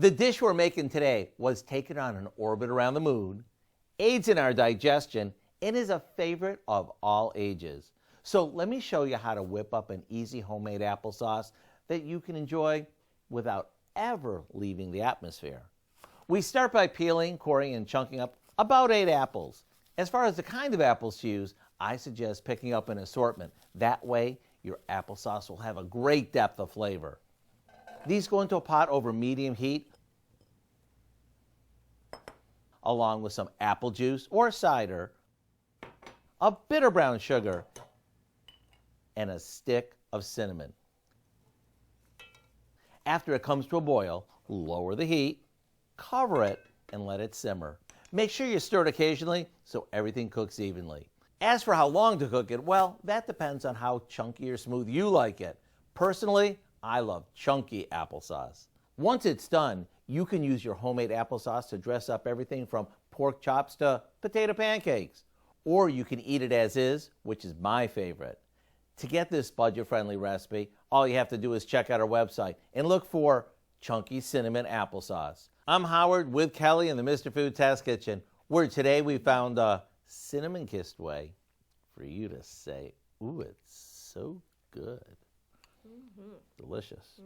The dish we're making today was taken on an orbit around the moon, aids in our digestion, and is a favorite of all ages. So let me show you how to whip up an easy homemade applesauce that you can enjoy without ever leaving the atmosphere. We start by peeling, coring, and chunking up about 8 apples. As far as the kind of apples to use, I suggest picking up an assortment. That way, your applesauce will have a great depth of flavor. These go into a pot over medium heat, along with some apple juice or cider, a bitter brown sugar, and a stick of cinnamon. After it comes to a boil, lower the heat, cover it, and let it simmer. Make sure you stir it occasionally so everything cooks evenly. As for how long to cook it, well, that depends on how chunky or smooth you like it. Personally, I love chunky applesauce. Once it's done, you can use your homemade applesauce to dress up everything from pork chops to potato pancakes. Or you can eat it as is, which is my favorite. To get this budget-friendly recipe, all you have to do is check out our website and look for Chunky Cinnamon Applesauce. I'm Howard with Kelly in the Mr. Food Test Kitchen, where today we found a cinnamon-kissed way for you to say, ooh, it's so good. Delicious.